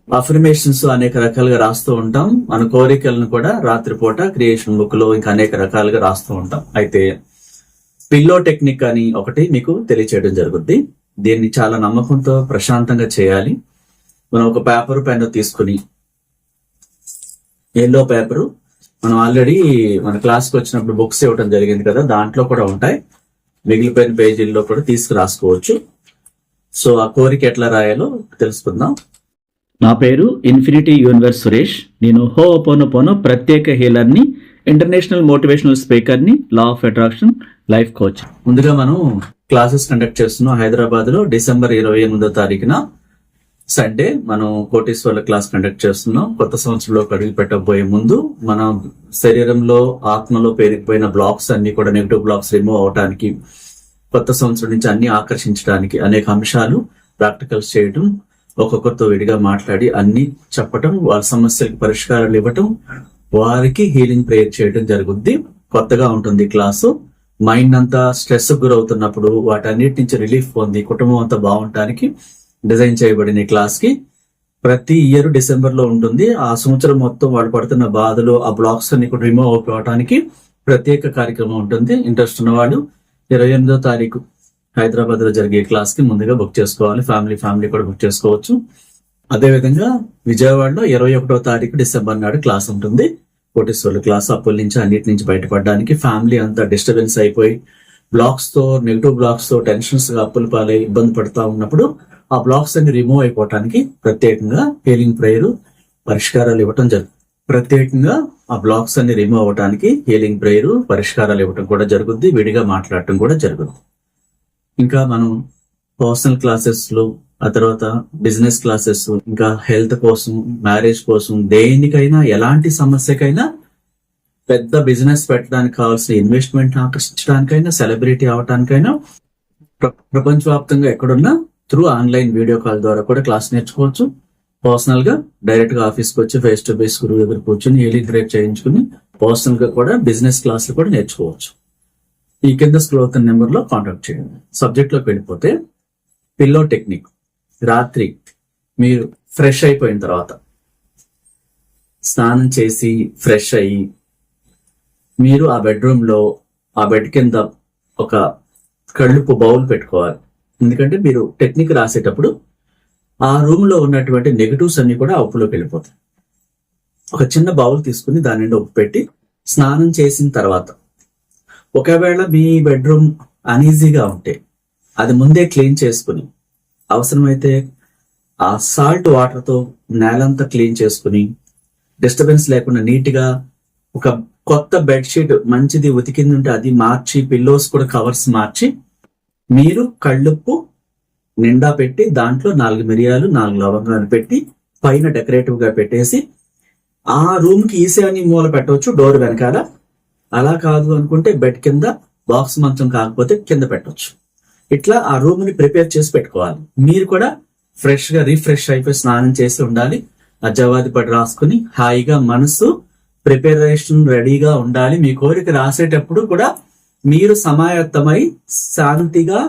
Affirmations అనేక రకాలుగా రాస్తూ ఉంటాం. మన కోరికలను కూడా రాత్రిపూట క్రియేషన్ బుక్ లో ఇంకా అనేక రకాలుగా రాస్తూ ఉంటాం. అయితే పిల్లో టెక్నిక్ అని ఒకటి మీకు తెలియచేయడం జరుగుద్ది. దీన్ని చాలా నమ్మకంతో ప్రశాంతంగా చేయాలి. మనం ఒక పేపర్ పెన్ తీసుకుని, ఎల్లో పేపరు మనం ఆల్రెడీ మన క్లాస్కి వచ్చినప్పుడు బుక్స్ ఇవ్వడం జరిగింది కదా, దాంట్లో కూడా ఉంటాయి. మిగిలిపోయిన పేజీల్లో కూడా తీసుకురాసుకోవచ్చు. సో ఆ కోరిక ఎట్లా రాయాలో తెలుసుకుందాం. నా పేరు ఇన్ఫినిటీ యూనివర్స్ సురేష్. నేను హోపోనోపోనో ప్రత్యేక హీలర్ని, ఇంటర్నేషనల్ మోటివేషనల్ స్పీకర్ని, law of attraction life coach. ముందుగా మనం క్లాసెస్ కండక్ట్ చేస్తున్నాం హైదరాబాద్ లో. డిసెంబర్ 28వ తారీఖున సండే మనం కోటీశ్వర్ల క్లాస్ కండక్ట్ చేస్తున్నాం. కొత్త సంవత్సరంలో అడుగు పెట్టబోయే ముందు మన శరీరంలో, ఆత్మలో పేరుకుపోయిన బ్లాక్స్ అన్ని కూడా, నెగిటివ్ బ్లాక్స్ రిమూవ్ అవడానికి, కొత్త సంవత్సరం నుంచి అన్ని ఆకర్షించడానికి అనేక అంశాలు ప్రాక్టికల్స్ చేయడం, ఒక్కొక్కరితో విడిగా మాట్లాడి అన్ని చెప్పటం, వాళ్ళ సమస్యలకు పరిష్కారాలు ఇవ్వటం, వారికి హీలింగ్ ప్రేయర్ చేయడం జరుగుద్ది. కొత్తగా ఉంటుంది క్లాసు. మైండ్ అంతా స్ట్రెస్ గురవుతున్నప్పుడు వాటన్నిటి నుంచి రిలీఫ్ పొంది కుటుంబం అంతా బాగుండటానికి డిజైన్ చేయబడిన ఈ క్లాస్ కి ప్రతి ఇయర్ డిసెంబర్ లో ఉంటుంది. ఆ సంవత్సరం మొత్తం వాళ్ళు పడుతున్న బాధలు, ఆ బ్లాక్స్ అన్ని కూడా రిమూవ్ అయిపోవడానికి ప్రత్యేక కార్యక్రమం ఉంటుంది. ఇంట్రెస్ట్ ఉన్న వాళ్ళు 28వ తారీఖు హైదరాబాద్ లో జరిగే క్లాస్ కి ముందుగా బుక్ చేసుకోవాలి. ఫ్యామిలీ కూడా బుక్ చేసుకోవచ్చు. అదేవిధంగా విజయవాడలో 21వ తారీఖు డిసెంబర్ నాడు క్లాస్ ఉంటుంది. కోటీశ్వర్ల క్లాస్. అప్పుల నుంచి అన్నిటి నుంచి బయటపడడానికి, ఫ్యామిలీ అంతా డిస్టర్బెన్స్ అయిపోయి బ్లాక్స్ తో, నెగిటివ్ బ్లాక్స్ తో టెన్షన్స్ గా అప్పులు పాలై ఇబ్బంది పడతా ఉన్నప్పుడు ఆ బ్లాక్స్ అన్ని రిమూవ్ అయిపోవటానికి ప్రత్యేకంగా హీలింగ్ ప్రేయర్, పరిష్కారాలు ఇవ్వటం జరుగుతుంది. ప్రత్యేకంగా ఆ బ్లాక్స్ అన్ని రిమూవ్ అవడానికి హీలింగ్ ప్రేయర్, పరిష్కారాలు ఇవ్వటం కూడా జరుగుద్ది. విడిగా మాట్లాడటం కూడా జరుగుతుంది. ఇంకా మనం పర్సనల్ క్లాసెస్ లో, ఆ తర్వాత బిజినెస్ క్లాసెస్, ఇంకా హెల్త్ కోసం, మ్యారేజ్ కోసం, దేనికైనా, ఎలాంటి సమస్యకైనా, పెద్ద బిజినెస్ పెట్టడానికి కావాల్సిన ఇన్వెస్ట్మెంట్ ఆకర్షించడానికైనా, సెలబ్రిటీ అవటానికైనా, ప్రపంచవ్యాప్తంగా ఎక్కడున్నా త్రూ ఆన్లైన్ వీడియో కాల్ ద్వారా కూడా క్లాస్ నేర్చుకోవచ్చు. పర్సనల్ గా డైరెక్ట్ గా ఆఫీస్కి వచ్చి ఫేస్ టు ఫేస్ గురువు దగ్గర కూర్చొని హీలింగ్ ప్రేయర్ చేయించుకుని పర్సనల్ గా కూడా బిజినెస్ క్లాసులు కూడా నేర్చుకోవచ్చు. ఈ కింద స్క్రోల్ అవుతున్న నెంబర్ లో కాంటాక్ట్ చేయండి. సబ్జెక్ట్ లోకి వెళ్ళిపోతే, పిల్లో టెక్నిక్. రాత్రి మీరు ఫ్రెష్ అయిపోయిన తర్వాత, స్నానం చేసి ఫ్రెష్ అయ్యి, మీరు ఆ బెడ్రూమ్ లో, ఆ బెడ్ కింద ఒక కళ్ళుపు బౌల్ పెట్టుకోవాలి. ఎందుకంటే మీరు టెక్నిక్ రాసేటప్పుడు ఆ రూమ్ లో ఉన్నటువంటి నెగటివ్స్ అన్ని కూడా ఆ ఉప్పులోకి వెళ్ళిపోతాయి. ఒక చిన్న బౌల్ తీసుకుని దాని నిండా ఉప్పు పెట్టి, స్నానం చేసిన తర్వాత, ఒకవేళ మీ బెడ్రూమ్ అనీజీగా ఉంటే అది ముందే క్లీన్ చేసుకుని, అవసరమైతే ఆ సాల్ట్ వాటర్ తో నేలంతా క్లీన్ చేసుకుని, డిస్టర్బెన్స్ లేకుండా నీట్ గా ఒక కొత్త బెడ్షీట్ మంచిది ఉతికింది ఉంటే అది మార్చి, పిల్లోస్ కూడా కవర్స్ మార్చి, మీరు కళ్ళుప్పు నిండా పెట్టి, దాంట్లో 4 మిరియాలు, 4 లవంగాలు పెట్టి పైన డెకరేటివ్ గా పెట్టేసి, ఆ రూమ్ కి ఈశాన్య మూల పెట్టవచ్చు, డోర్ వెనకాల. అలా కాదు అనుకుంటే బెడ్ కింద, బాక్స్ మంచం కాకపోతే కింద పెట్టవచ్చు. ఇట్లా ఆ రూమ్ ని ప్రిపేర్ చేసి పెట్టుకోవాలి. మీరు కూడా ఫ్రెష్ గా రిఫ్రెష్ అయిపోయి స్నానం చేసి ఉండాలి. ఆ జవాది పడి రాసుకుని హాయిగా మనసు ప్రిపరేషన్ రెడీగా ఉండాలి. మీ కోరిక రాసేటప్పుడు కూడా మీరు సమాయత్తమై శాంతిగా,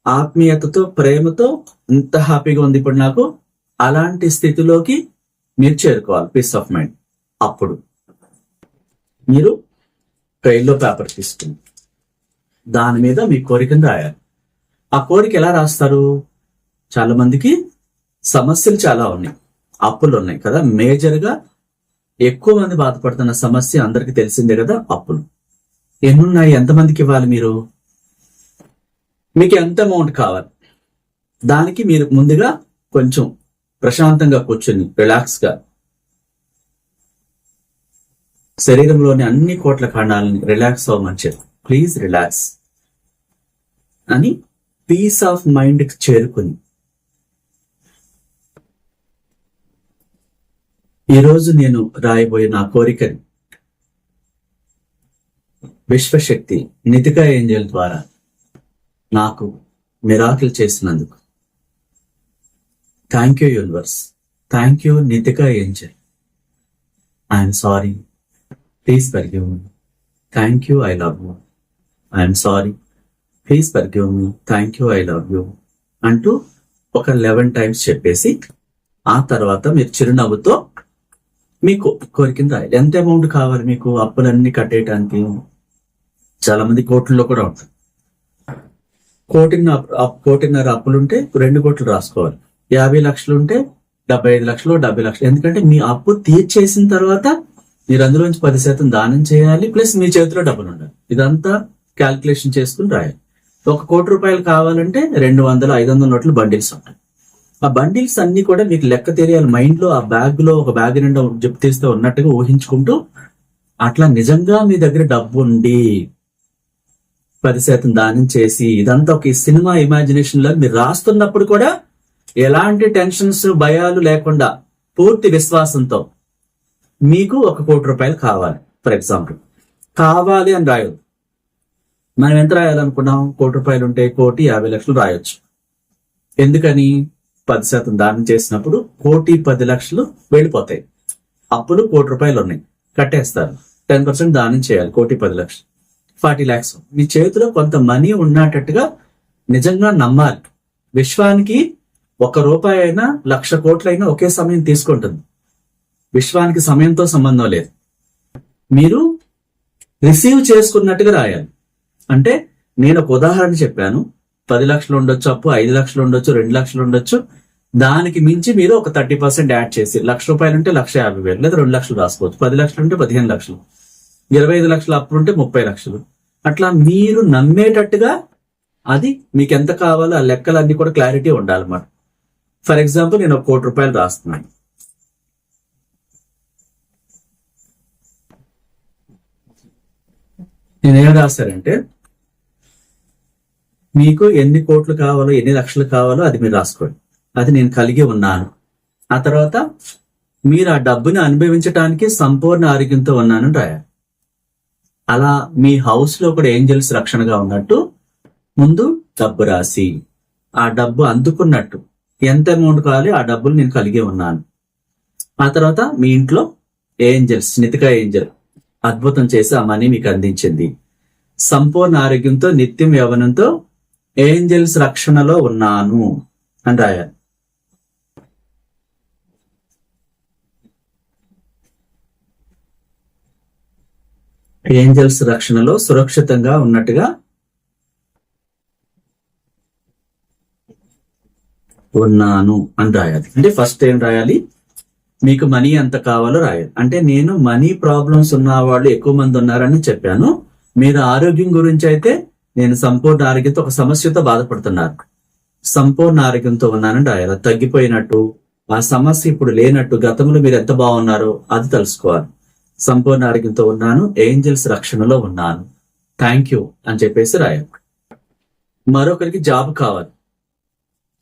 ఆత్మీయతతో, ప్రేమతో, ఇంత హ్యాపీగా ఉంది ఇప్పుడు నాకు, అలాంటి స్థితిలోకి మీరు చేరుకోవాలి. Peace of mind. అప్పుడు మీరు ట్రైల్లో పేపర్ తీసుకుని దాని మీద మీ కోరికను రాయాలి. ఆ కోరిక ఎలా రాస్తారు? చాలా మందికి సమస్యలు చాలా ఉన్నాయి, అప్పులు ఉన్నాయి కదా. మేజర్ గా ఎక్కువ మంది బాధపడుతున్న సమస్య అందరికి తెలిసిందే కదా, అప్పులు. ఎన్నున్నాయి? ఎంతమందికి ఇవ్వాలి? మీకు ఎంత అమౌంట్ కావాలి? దానికి మీరు ముందుగా కొంచెం ప్రశాంతంగా కూర్చొని రిలాక్స్ గా శరీరంలోని అన్ని కోట్ల ఖండాలని రిలాక్స్ అవ్వమని చెప్పి, ప్లీజ్ రిలాక్స్ అని పీస్ ఆఫ్ మైండ్ కి చేరుకుని, ఈరోజు నేను రాయబోయే నా కోరికని విశ్వశక్తి నితికా ఏంజల్ ద్వారా నాకు మిరాకిల్ చేసినందుకు thank you universe, thank you Nitika Angel, I'm sorry, please forgive me, thank you, I love you, I'm sorry, please forgive me, thank you, I love you అంటూ ఒక 11 టైమ్స్ చెప్పేసి ఆ తర్వాత మీరు చిరునవ్వుతో మీకు కోరికను రాయాలి. ఎంత అమౌంట్ కావాలి మీకు అప్పులన్నీ కట్టేయటానికి? చాలా మంది కోట్లలో కూడా ఉంటారు. కోటిన్నర అప్పులుంటే 2 కోట్లు రాసుకోవాలి. 50 లక్షలు ఉంటే 75 లక్షలు, 70 లక్షలు. ఎందుకంటే మీ అప్పు తీర్చేసిన తర్వాత మీరు అందులోంచి 10% దానం చేయాలి, ప్లస్ మీ చేతిలో డబ్బులు ఉండాలి. ఇదంతా క్యాల్కులేషన్ చేసుకుని రాయాలి. 1 కోటి రూపాయలు కావాలంటే 200, 500 నోట్లు బండిల్స్ ఉంటాయి. ఆ బండిల్స్ అన్ని కూడా మీకు లెక్క తెలియాలి. మైండ్ లో ఆ బ్యాగ్ లో ఒక బ్యాగ్ నిండా జిప్ తీస్తే ఉన్నట్టుగా ఊహించుకుంటూ, అట్లా నిజంగా మీ దగ్గర డబ్బు ఉండి 10% దానం చేసి, ఇదంతా ఒక సినిమా ఇమాజినేషన్ లో మీరు రాస్తున్నప్పుడు కూడా ఎలాంటి టెన్షన్స్, భయాలు లేకుండా పూర్తి విశ్వాసంతో మీకు 1 కోటి రూపాయలు కావాలి. ఫర్ ఎగ్జాంపుల్, కావాలి అని రాయొద్దు. మనం ఎంత రాయాలనుకున్నాం? 1 కోటి రూపాయలు ఉంటే 1,50,00,000 రాయొచ్చు. ఎందుకని? 10% దానం చేసినప్పుడు 1,10,00,000 వెళ్ళిపోతాయి. అప్పులు 1 కోటి రూపాయలు ఉన్నాయి, కట్టేస్తారు. 10% దానం చేయాలి, 1,10,00,000, 40 lakhs. మీ చేతిలో కొంత మనీ ఉన్నట్టుగా నిజంగా నమ్మాలి. విశ్వానికి 1 రూపాయి అయినా 1,00,000 కోట్లైనా ఒకే సమయం తీసుకుంటుంది. విశ్వానికి సమయంతో సంబంధం లేదు. మీరు రిసీవ్ చేసుకున్నట్టుగా రాయాలి. అంటే నేను ఒక ఉదాహరణ చెప్పాను. 10 లక్షలు ఉండొచ్చు అప్పు, 5 లక్షలు ఉండొచ్చు, 2 లక్షలు ఉండొచ్చు. దానికి మించి మీరు ఒక 30% యాడ్ చేసి 1,00,000 రూపాయలు ఉంటే 1,50,000 లేదా 2 లక్షలు రాసుకోవచ్చు. 10 లక్షలు ఉంటే 15 లక్షలు, 25 లక్షల అప్పులు ఉంటే 30 లక్షలు. అట్లా మీరు నమ్మేటట్టుగా అది మీకు ఎంత కావాలో ఆ లెక్కలన్నీ కూడా క్లారిటీ ఉండాలన్నమాట. ఫర్ ఎగ్జాంపుల్, నేను 1 కోటి రూపాయలు రాస్తున్నాను. నేనేం రాశారంటే, మీకు ఎన్ని కోట్లు కావాలో, ఎన్ని లక్షలు కావాలో అది మీరు రాసుకోండి. అది నేను కలిగి ఉన్నాను. ఆ తర్వాత మీరు ఆ డబ్బుని అనుభవించడానికి సంపూర్ణ ఆరోగ్యంతో ఉన్నానని రాయాలి. అలా మీ హౌస్ లో కూడా ఏంజల్స్ రక్షణగా ఉన్నట్టు ముందు డబ్బు రాసి, ఆ డబ్బు అందుకున్నట్టు ఎంత అమౌంట్ కావాలి ఆ డబ్బులు నేను కలిగి ఉన్నాను. ఆ తర్వాత మీ ఇంట్లో ఏంజల్స్, నితికా ఏంజల్ అద్భుతం చేసి ఆ మనీ మీకు అందించింది. సంపూర్ణ ఆరోగ్యంతో, నిత్యం యవ్వనంతో ఏంజల్స్ రక్షణలో ఉన్నాను అని రాయాలి. ఏంజల్స్ రక్షణలో సురక్షితంగా ఉన్నట్టుగా ఉన్నాను అని రాయాలి. అంటే ఫస్ట్ ఏం రాయాలి? మీకు మనీ ఎంత కావాలో రాయాలి. అంటే నేను మనీ ప్రాబ్లమ్స్ ఉన్న వాళ్ళు ఎక్కువ మంది ఉన్నారని చెప్పాను. మీరు ఆరోగ్యం గురించి అయితే నేను సంపూర్ణ ఆరోగ్యంతో, ఒక సమస్యతో బాధపడుతున్నారు, సంపూర్ణ ఆరోగ్యంతో ఉన్నానని రాయాలి. తగ్గిపోయినట్టు, ఆ సమస్య ఇప్పుడు లేనట్టు, గతంలో మీరు ఎంత బాగున్నారో అది తెలుసుకోవాలి. సంపూర్ణ ఆరోగ్యంతో ఉన్నాను, ఏంజల్స్ రక్షణలో ఉన్నాను, థ్యాంక్ యూ అని చెప్పేసి రాయాలి. మరొకరికి జాబ్ కావాలి.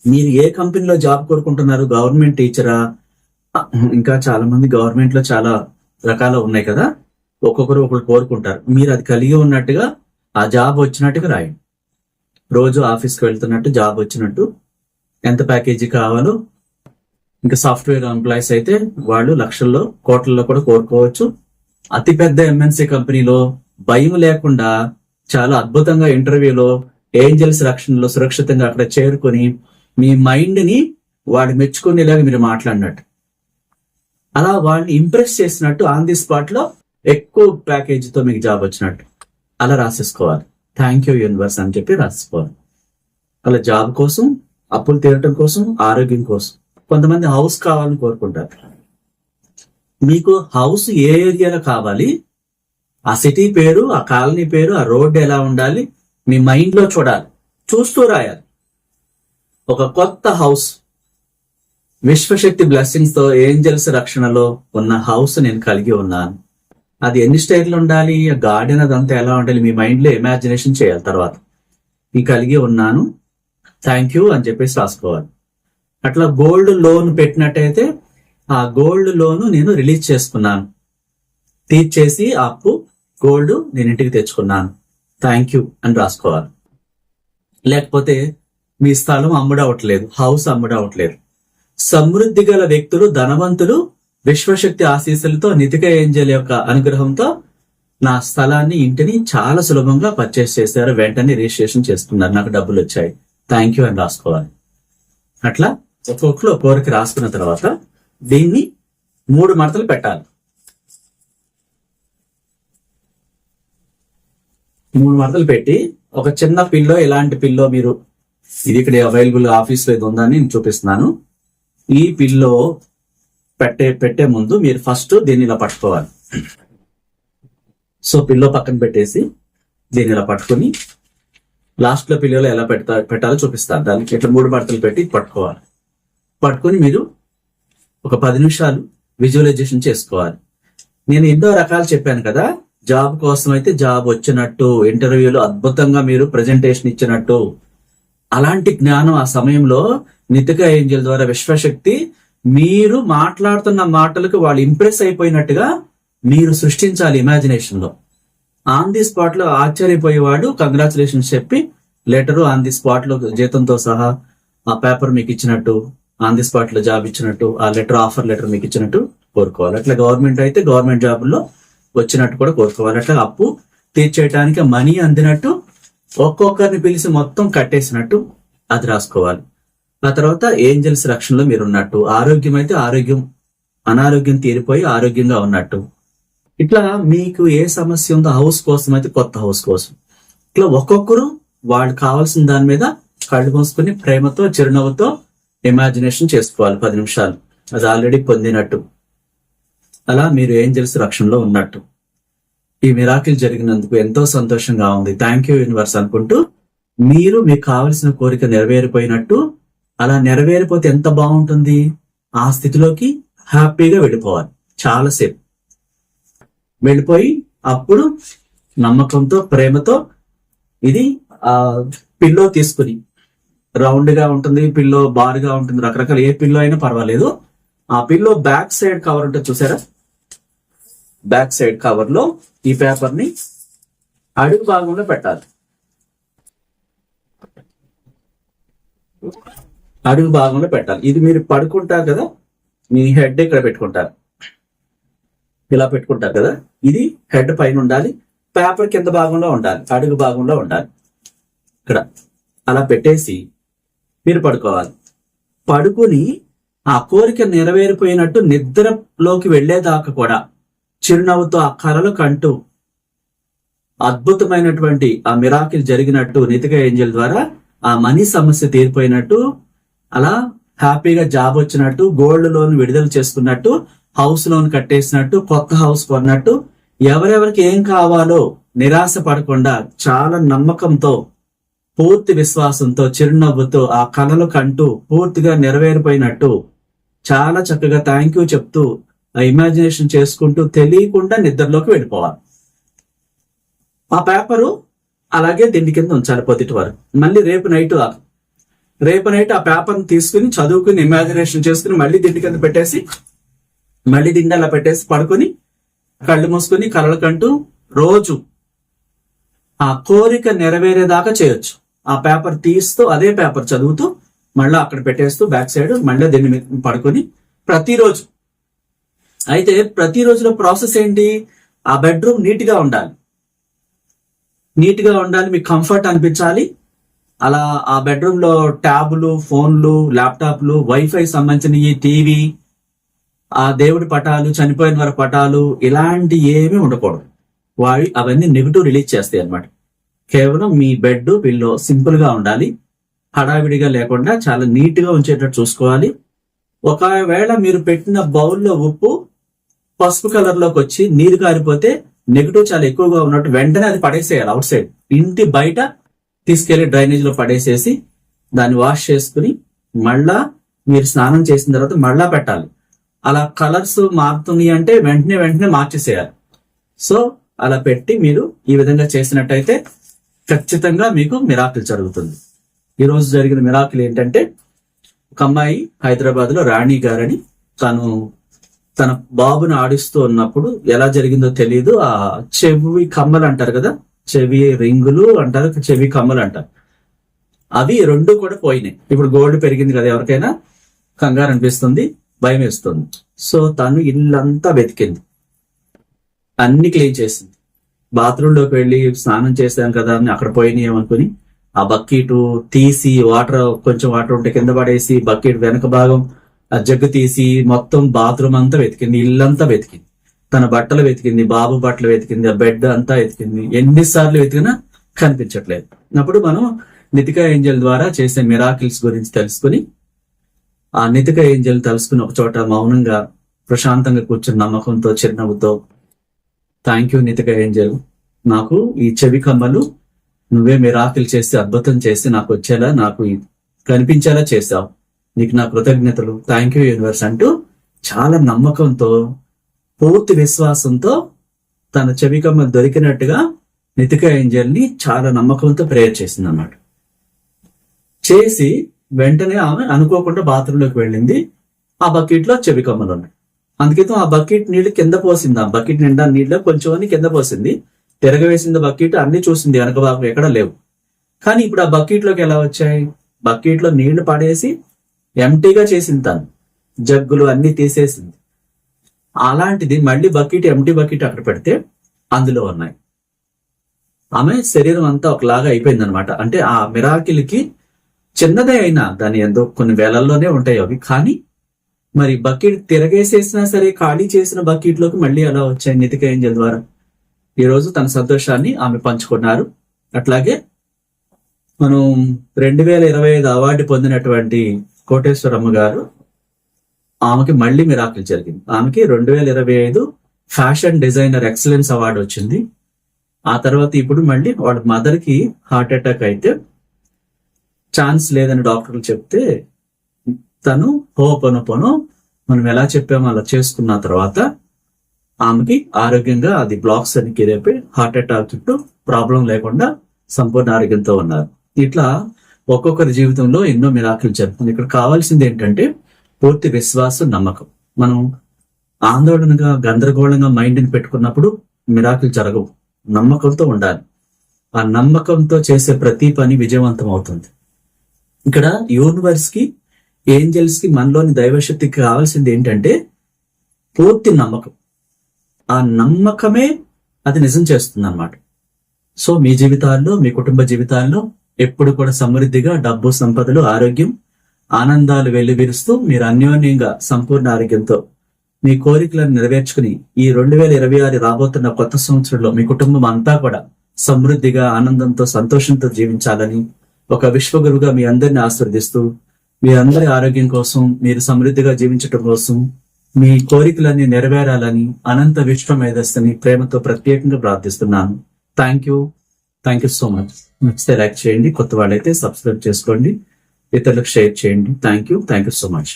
మీరు ఏ కంపెనీలో జాబ్ కోరుకుంటున్నారు? గవర్నమెంట్ టీచరా? ఇంకా చాలా మంది గవర్నమెంట్ లో చాలా రకాలు ఉన్నాయి కదా, ఒక్కొక్కరు ఒకరు కోరుకుంటారు. మీరు అది కలిగి ఉన్నట్టుగా ఆ జాబ్ వచ్చినట్టుగా రాయండి. రోజు ఆఫీస్కి వెళ్తున్నట్టు, జాబ్ వచ్చినట్టు, ఎంత ప్యాకేజీ కావాలో. ఇంకా సాఫ్ట్వేర్ ఎంప్లాయీస్ అయితే వాళ్ళు లక్షల్లో, కోట్లలో కూడా కోరుకోవచ్చు. అతిపెద్ద ఎంఎన్సీ కంపెనీలో భయం లేకుండా చాలా అద్భుతంగా ఇంటర్వ్యూలో ఏంజల్స్ రక్షణలో సురక్షితంగా అక్కడ చేరుకొని మీ మైండ్ ని వాడు మెచ్చుకునేలాగా మీరు మాట్లాడినట్టు, అలా వాళ్ళని ఇంప్రెస్ చేసినట్టు, ఆన్ ది స్పాట్ లో ఎక్కువ ప్యాకేజీతో మీకు జాబ్ వచ్చినట్టు అలా రాసేసుకోవాలి. థ్యాంక్ యూ యూనివర్స్ అని చెప్పి రాసుకోవాలి. అలా జాబ్ కోసం, అప్పులు తీరటం కోసం, ఆరోగ్యం కోసం. కొంతమంది హౌస్ కావాలని కోరుకుంటారు. మీకు హౌస్ ఏ ఏరియాలో కావాలి, ఆ సిటీ పేరు, ఆ కాలనీ పేరు, ఆ రోడ్డు ఎలా ఉండాలి మీ మైండ్ లో చూడాలి, చూస్తూ రాయాలి. ఒక కొత్త హౌస్, విశ్వశక్తి బ్లెస్సింగ్స్ తో ఏంజల్స్ రక్షణలో ఉన్న హౌస్ నేను కలిగి ఉన్నాను. అది ఎన్ని స్టైర్లు ఉండాలి, గార్డెన్ అదంతా ఎలా ఉండాలి మీ మైండ్ లో ఇమాజినేషన్ చేయాలి. తర్వాత ఈ కలిగి ఉన్నాను, థ్యాంక్ యూ అని చెప్పేసి రాసుకోవాలి. అట్లా గోల్డ్ లోన్ పెట్టినట్టయితే ఆ గోల్డ్ లోను నేను రిలీజ్ చేసుకున్నాను, తీర్చేసి ఆ అప్పు, గోల్డ్ నేను ఇంటికి తెచ్చుకున్నాను, థ్యాంక్ యూ అని రాసుకోవాలి. లేకపోతే మీ స్థలం అమ్ముడవట్లేదు, హౌస్ అమ్ముడవట్లేదు. సమృద్ధి గల వ్యక్తులు, ధనవంతులు విశ్వశక్తి ఆశీస్సులతో, నితిక ఏంజల్ యొక్క అనుగ్రహంతో నా స్థలాన్ని, ఇంటిని చాలా సులభంగా పర్చేస్ చేశారు, వెంటనే రిజిస్ట్రేషన్ చేసుకున్నారు, నాకు డబ్బులు వచ్చాయి, థ్యాంక్ యూ అని రాసుకోవాలి. అట్లా ఒక్కొక్కరు కోరిక రాసుకున్న తర్వాత దీన్ని 3 మడతలు పెట్టాలి. 3 మడతలు పెట్టి ఒక చిన్న పిల్లో, ఎలాంటి పిల్లో మీరు ఇది ఇక్కడ అవైలబుల్ ఆఫీస్ లో ఇది ఉందని నేను చూపిస్తున్నాను. ఈ పిల్లో పెట్టే ముందు మీరు ఫస్ట్ దీన్ని ఇలా పట్టుకోవాలి. సో పిల్లో పక్కన పెట్టేసి దీన్ని ఇలా పట్టుకుని లాస్ట్ లో పిల్లలో ఎలా పెట్టాలో చూపిస్తాను. దానికి ఇట్లా 3 మడతలు పెట్టి పట్టుకోవాలి. పట్టుకొని మీరు ఒక 10 నిమిషాలు విజువలైజేషన్ చేసుకోవాలి. నేను ఎన్నో రకాలు చెప్పాను కదా, జాబ్ కోసం అయితే జాబ్ వచ్చినట్టు, ఇంటర్వ్యూలో అద్భుతంగా మీరు ప్రెజెంటేషన్ ఇచ్చినట్టు, అలాంటి జ్ఞానం ఆ సమయంలో నితిక ఏంజెల్ ద్వారా విశ్వశక్తి మీరు మాట్లాడుతున్న మాటలకు వాళ్ళు ఇంప్రెస్ అయిపోయినట్టుగా మీరు సృష్టించాలి ఇమాజినేషన్ లో. ఆన్ ది స్పాట్ లో ఆశ్చర్యపోయేవాడు కంగ్రాచులేషన్స్ చెప్పి లెటరు ఆన్ ది స్పాట్ లో జీతంతో సహా ఆ పేపర్ మీకు ఇచ్చినట్టు, ఆన్ ది స్పాట్ లో జాబ్ ఇచ్చినట్టు, ఆ లెటర్ ఆఫర్ లెటర్ మీకు ఇచ్చినట్టు కోరుకోవాలి. అట్లా గవర్నమెంట్ అయితే గవర్నమెంట్ జాబుల్లో వచ్చినట్టు కూడా కోరుకోవాలి. అట్లా అప్పు తీర్చేయడానికి మనీ అందినట్టు ఒక్కొక్కరిని పిలిచి మొత్తం కట్టేసినట్టు అది రాసుకోవాలి. ఆ తర్వాత ఏంజల్స్ రక్షణలో మీరు ఉన్నట్టు, ఆరోగ్యం అయితే ఆరోగ్యం, అనారోగ్యం తీరిపోయి ఆరోగ్యంగా ఉన్నట్టు, ఇట్లా మీకు ఏ సమస్య ఉందో హౌస్ కోసం అయితే కొత్త హౌస్ కోసం, ఇట్లా ఒక్కొక్కరు వాళ్ళు కావాల్సిన దాని మీద కళ్ళు మూసుకుని ప్రేమతో చిరునవ్వుతో ఇమాజినేషన్ చేసుకోవాలి 10 నిమిషాలు. అది ఆల్రెడీ పొందినట్టు, అలా మీరు ఏంజల్స్ రక్షణలో ఉన్నట్టు. ఈ మిరాకిల్ జరిగినందుకు ఎంతో సంతోషంగా ఉంది, థ్యాంక్ యూ యూనివర్స్ అనుకుంటూ మీరు మీకు కావలసిన కోరిక నెరవేరిపోయినట్టు, అలా నెరవేరిపోతే ఎంత బాగుంటుంది, ఆ స్థితిలోకి హ్యాపీగా వెళ్ళిపోవాలి. చాలాసేపు వెళ్ళిపోయి అప్పుడు నమ్మకంతో ప్రేమతో ఇది పిల్లో తీసుకుని, రౌండ్ గా ఉంటుంది పిల్లో, బార్ గా ఉంటుంది, రకరకాల ఏ పిల్లో అయినా పర్వాలేదు. ఆ పిల్లో బ్యాక్ సైడ్ కవర్ ఉంటుంది చూసారా, బ్యాక్ సైడ్ కవర్ లో ఈ పేపర్ ని అడుగు భాగంలో పెట్టాలి. అడుగు భాగంలో పెట్టాలి. ఇది మీరు పడుకుంటారు కదా, మీ హెడ్ ఇక్కడ పెట్టుకుంటారు, ఇలా పెట్టుకుంటారు కదా, ఇది హెడ్ పైన ఉండాలి, పేపర్ కింద భాగంలో ఉండాలి, అడుగు భాగంలో ఉండాలి. ఇక్కడ అలా పెట్టేసి మీరు పడుకోవాలి. పడుకుని ఆ కోరిక నెరవేరిపోయినట్టు నిద్రలోకి వెళ్లేదాకా కూడా చిరునవ్వుతో ఆ కలలు కంటూ అద్భుతమైనటువంటి ఆ మిరాకిల్ జరిగినట్టు, నితిక ఏంజెల్ ద్వారా ఆ మనీ సమస్య తీరిపోయినట్టు, అలా హ్యాపీగా జాబ్ వచ్చినట్టు, గోల్డ్ లోన్ విడుదల చేసుకున్నట్టు, హౌస్ లోన్ కట్టేసినట్టు, కొత్త హౌస్ కొన్నట్టు, ఎవరెవరికి ఏం కావాలో నిరాశ పడకుండా చాలా నమ్మకంతో, పూర్తి విశ్వాసంతో, చిరునవ్వుతో ఆ కలలు కంటూ పూర్తిగా నెరవేరిపోయినట్టు చాలా చక్కగా థ్యాంక్ యూ చెప్తూ ఆ ఇమాజినేషన్ చేసుకుంటూ తెలియకుండా నిద్రలోకి వెళ్ళిపోవాలి. ఆ పేపరు అలాగే దిండి కింద ఉంచాలి పొద్దుటి వరకు. మళ్ళీ రేపు నైట్ ఆ పేపర్ని తీసుకుని చదువుకుని ఇమాజినేషన్ చేసుకుని మళ్ళీ దిండి కింద పెట్టేసి, మళ్ళీ దిండి అలా పెట్టేసి పడుకుని కళ్ళు మూసుకుని కలలు కంటూ రోజు ఆ కోరిక నెరవేరేదాకా చేయొచ్చు. ఆ పేపర్ తీస్తూ అదే పేపర్ చదువుతూ మళ్ళీ అక్కడ పెట్టేస్తూ బ్యాక్ సైడ్ మళ్ళీ దీన్ని మీద పడుకొని ప్రతిరోజు. అయితే ప్రతిరోజులో ప్రాసెస్ ఏంటి, ఆ బెడ్రూమ్ నీట్ గా ఉండాలి, మీకు కంఫర్ట్ అనిపించాలి. అలా ఆ బెడ్రూమ్ లో ట్యాబులు, ఫోన్లు, ల్యాప్టాప్లు, వైఫై సంబంధించిన టీవీ, ఆ దేవుడి పటాలు, చనిపోయిన వారి పటాలు, ఇలాంటి ఏమీ ఉండకూడదు. అవన్నీ నెగిటివ్ రిలీజ్ చేస్తాయి అన్నమాట. కేవలం మీ బెడ్, పిల్లో సింపుల్ గా ఉండాలి, హడావిడిగా లేకుండా చాలా నీట్ గా ఉంచేటట్టు చూసుకోవాలి. ఒకవేళ మీరు పెట్టిన బౌల్లో ఉప్పు పసుపు కలర్ లోకి వచ్చి నీరు కారిపోతే, నెగిటివ్ చాలా ఎక్కువగా ఉన్నట్టు వెంటనే అది పడేసేయాలి అవుట్ సైడ్. ఇంటి బయట తీసుకెళ్లి డ్రైనేజ్ లో పడేసేసి దాన్ని వాష్ చేసుకుని మళ్ళా మీరు స్నానం చేసిన తర్వాత మళ్ళా పెట్టాలి. అలా కలర్స్ మారుతున్నాయి అంటే వెంటనే మార్చేసేయాలి. సో అలా పెట్టి మీరు ఈ విధంగా చేసినట్టయితే ఖచ్చితంగా మీకు మిరాకిల్ జరుగుతుంది. ఈ రోజు జరిగిన మిరాకిల్ ఏంటంటే, ఒక అమ్మాయి హైదరాబాద్ లో రాణి గారని, తన బాబుని ఆడిస్తూ ఉన్నప్పుడు ఎలా జరిగిందో తెలియదు, ఆ చెవి కమ్మలు అంటారు కదా, చెవి రింగులు అంటారు, చెవి కమ్మలు అంటారు, అవి 2 కూడా పోయినాయి. ఇప్పుడు గోల్డ్ పెరిగింది కదా, ఎవరికైనా కంగారు అనిపిస్తుంది, భయం వేస్తుంది. సో తను ఇల్లంతా వెతికింది, అన్ని క్లీన్ చేసింది. బాత్రూమ్ లోకి వెళ్ళి స్నానం చేశాను కదా అని అక్కడ పోయినాయి ఏమనుకుని ఆ బకెట్ తీసి కొంచెం వాటర్ ఉంటే కింద పడేసి బకెట్ వెనక భాగం ఆ జగ్గు తీసి మొత్తం బాత్రూమ్ అంతా వెతికింది, ఇల్లంతా వెతికింది, తన బట్టలు వెతికింది, బాబు బట్టలు వెతికింది, ఆ బెడ్ అంతా వెతికింది. ఎన్నిసార్లు వెతికినా కనిపించట్లేదు. అప్పుడు మనం నితికా ఏంజల్ ద్వారా చేసే మిరాకిల్స్ గురించి తెలుసుకుని, ఆ నితికా ఏంజల్ తెలుసుకుని ఒక చోట మౌనంగా ప్రశాంతంగా కూర్చుని నమ్మకంతో చిరునవ్వుతో, థ్యాంక్ యూ నితికా ఏంజల్, నాకు ఈ చెవి కమ్మలు నువ్వే మిరాకిల్ చేసి అద్భుతం చేసి నాకు వచ్చేలా, నాకు కనిపించేలా చేశావు, నీకు నా కృతజ్ఞతలు, థ్యాంక్ యూ యూనివర్స్ అంటూ చాలా నమ్మకంతో పూర్తి విశ్వాసంతో తన చెవి కమ్మలు దొరికినట్టుగా నితికా ఏంజల్ ని చాలా నమ్మకంతో ప్రేయర్ చేసింది అన్నమాట. చేసి వెంటనే ఆమె అనుకోకుండా బాత్రూంలోకి వెళ్ళింది. ఆ బకెట్ లో చెవి కమ్మలు ఉన్నాయి. అందుకే ఆ బకెట్ నీళ్లు కింద పోసింది, ఆ బకెట్ నిండా నీళ్ళు కొంచెం అని కింద పోసింది, తిరగవేసింది బకెట్, అన్ని చూసింది వెనక భాగం ఎక్కడ లేవు. కానీ ఇప్పుడు ఆ బకెట్ లోకి ఎలా వచ్చాయి? బకెట్ లో నీళ్లు పడేసి ఎంటీగా చేసింది, తను జగ్గులు అన్ని తీసేసింది. అలాంటిది మళ్ళీ బకెట్, ఎంటీ బకెట్ అక్కడ పెడితే అందులో ఉన్నాయి. ఆమె శరీరం అంతా ఒకలాగా అయిపోయింది అనమాట. అంటే ఆ మిరాకిల్ కి చిన్నదే అయినా దాని ఎంతో కొన్ని వేలల్లోనే ఉంటాయి అవి, కానీ మరి బకెట్ తిరగేసేసినా సరే ఖాళీ చేసిన బకెట్ లోకి మళ్ళీ అలా వచ్చాయి నితికా ఏంజల్ ద్వారా. ఈ రోజు తన సంతోషాన్ని ఆమె పంచుకున్నారు. అట్లాగే మనం 2025 అవార్డు పొందినటువంటి కోటేశ్వరమ్మ గారు, ఆమెకి మళ్ళీ మిరాకిల్ జరిగింది. ఆమెకి 2025 ఫ్యాషన్ డిజైనర్ ఎక్సలెన్స్ అవార్డు వచ్చింది. ఆ తర్వాత ఇప్పుడు మళ్ళీ వాళ్ళ మదర్ కి హార్ట్ అటాక్ అయితే ఛాన్స్ లేదని డాక్టర్లు చెప్తే తను హోపోనోపోనో మనం ఎలా చెప్పామో అలా చేసుకున్న తర్వాత ఆమెకి ఆరోగ్యంగా అది బ్లాక్స్ అని కిరేపి హార్ట్ అటాక్ చుట్టూ ప్రాబ్లం లేకుండా సంపూర్ణ ఆరోగ్యంతో ఉన్నారు. ఇట్లా ఒక్కొక్కరి జీవితంలో ఎన్నో మిరాకిల్ జరుగుతుంది. ఇక్కడ కావాల్సింది ఏంటంటే పూర్తి విశ్వాసం, నమ్మకం. మనం ఆందోళనగా గందరగోళంగా మైండ్ని పెట్టుకున్నప్పుడు మిరాకిల్ జరగవు. నమ్మకంతో ఉండాలి. ఆ నమ్మకంతో చేసే ప్రతి పని విజయవంతం అవుతుంది. ఇక్కడ యూనివర్స్ కి, ఏంజల్స్ కి, మనలోని దైవశక్తికి కావాల్సింది ఏంటంటే పూర్తి నమ్మకం. ఆ నమ్మకమే అది నిజం చేస్తుంది అన్నమాట. సో మీ జీవితాల్లో, మీ కుటుంబ జీవితాల్లో ఎప్పుడు కూడా సమృద్ధిగా డబ్బు, సంపదలు, ఆరోగ్యం, ఆనందాలు వెల్లివిరుస్తూ మీరు అన్యోన్యంగా సంపూర్ణ ఆరోగ్యంతో మీ కోరికలను నెరవేర్చుకుని ఈ 2026 రాబోతున్న కొత్త సంవత్సరంలో మీ కుటుంబం అంతా కూడా సమృద్ధిగా, ఆనందంతో, సంతోషంతో జీవించాలని ఒక విశ్వగురువుగా మీ అందరిని ఆశీర్వదిస్తూ, మీ అందరి ఆరోగ్యం కోసం, మీరు సమృద్ధిగా జీవించటం కోసం, మీ కోరికలన్నీ నెరవేరాలని అనంత విశ్వ మేధస్సుని ప్రేమతో ప్రత్యేకంగా ప్రార్థిస్తున్నాను. Thank you so much. నచ్చితే లైక్ చేయండి, కొత్త వాళ్ళైతే సబ్స్క్రైబ్ చేసుకోండి, ఇతరులకు షేర్ చేయండి. Thank you so much.